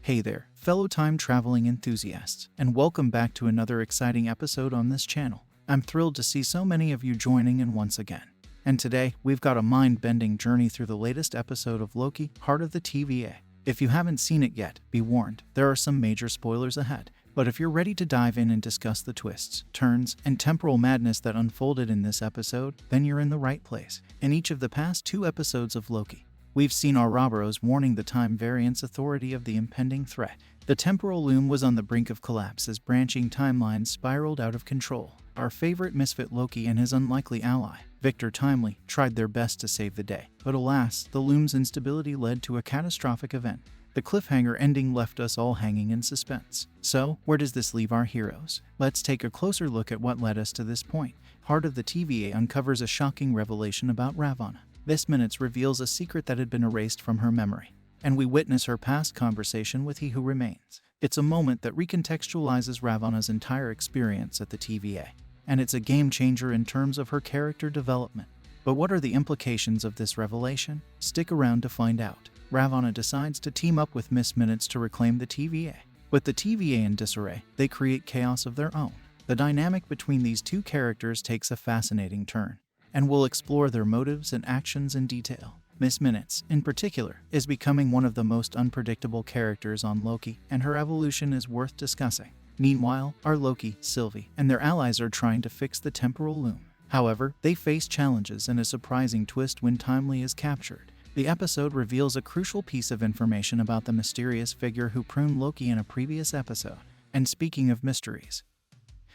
Hey there, fellow time-traveling enthusiasts, and welcome back to another exciting episode on this channel. I'm thrilled to see so many of you joining in once again. And today, we've got a mind-bending journey through the latest episode of Loki, Heart of the TVA. If you haven't seen it yet, be warned, there are some major spoilers ahead. But if you're ready to dive in and discuss the twists, turns, and temporal madness that unfolded in this episode, then you're in the right place. In each of the past 2 episodes of Loki, we've seen Ouroboros warning the time variance authority of the impending threat. The temporal loom was on the brink of collapse as branching timelines spiraled out of control. Our favorite misfit Loki and his unlikely ally, Victor Timely, tried their best to save the day. But alas, the loom's instability led to a catastrophic event. The cliffhanger ending left us all hanging in suspense. So, where does this leave our heroes? Let's take a closer look at what led us to this point. Heart of the TVA uncovers a shocking revelation about Ravonna. This minute reveals a secret that had been erased from her memory, and we witness her past conversation with He Who Remains. It's a moment that recontextualizes Ravonna's entire experience at the TVA, and it's a game-changer in terms of her character development. But what are the implications of this revelation? Stick around to find out. Ravonna decides to team up with Miss Minutes to reclaim the TVA. With the TVA in disarray, they create chaos of their own. The dynamic between these two characters takes a fascinating turn, and we'll explore their motives and actions in detail. Miss Minutes, in particular, is becoming one of the most unpredictable characters on Loki, and her evolution is worth discussing. Meanwhile, our Loki, Sylvie, and their allies are trying to fix the temporal loom. However, they face challenges and a surprising twist when Timely is captured. The episode reveals a crucial piece of information about the mysterious figure who pruned Loki in a previous episode. And speaking of mysteries,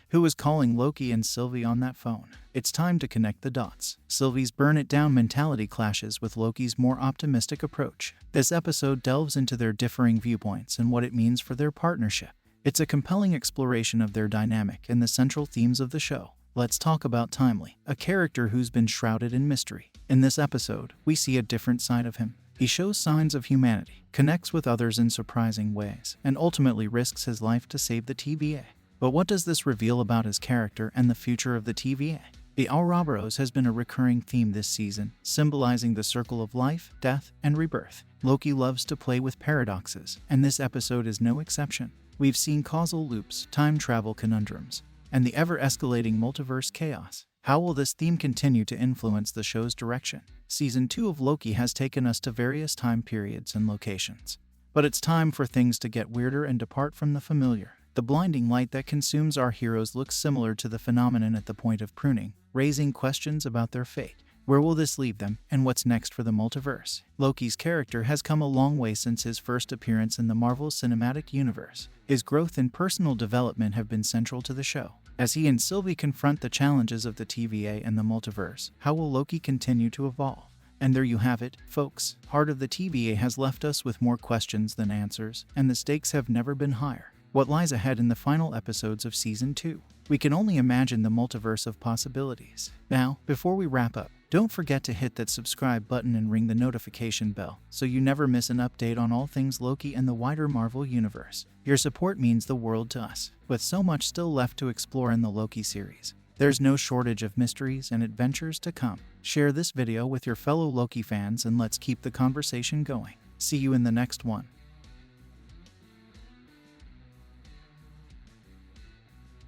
who was calling Loki and Sylvie on that phone? It's time to connect the dots. Sylvie's burn-it-down mentality clashes with Loki's more optimistic approach. This episode delves into their differing viewpoints and what it means for their partnership. It's a compelling exploration of their dynamic and the central themes of the show. Let's talk about Timely, a character who's been shrouded in mystery. In this episode, we see a different side of him. He shows signs of humanity, connects with others in surprising ways, and ultimately risks his life to save the TVA. But what does this reveal about his character and the future of the TVA? The Ouroboros has been a recurring theme this season, symbolizing the circle of life, death, and rebirth. Loki loves to play with paradoxes, and this episode is no exception. We've seen causal loops, time travel conundrums, and the ever-escalating multiverse chaos. How will this theme continue to influence the show's direction? Season 2 of Loki has taken us to various time periods and locations. But it's time for things to get weirder and depart from the familiar. The blinding light that consumes our heroes looks similar to the phenomenon at the point of pruning, raising questions about their fate. Where will this leave them, and what's next for the multiverse? Loki's character has come a long way since his first appearance in the Marvel Cinematic Universe. His growth and personal development have been central to the show. As he and Sylvie confront the challenges of the TVA and the multiverse, how will Loki continue to evolve? And there you have it, folks. Heart of the TVA has left us with more questions than answers, and the stakes have never been higher. What lies ahead in the final episodes of Season 2? We can only imagine the multiverse of possibilities. Now, before we wrap up, don't forget to hit that subscribe button and ring the notification bell so you never miss an update on all things Loki and the wider Marvel Universe. Your support means the world to us. With so much still left to explore in the Loki series, there's no shortage of mysteries and adventures to come. Share this video with your fellow Loki fans and let's keep the conversation going. See you in the next one.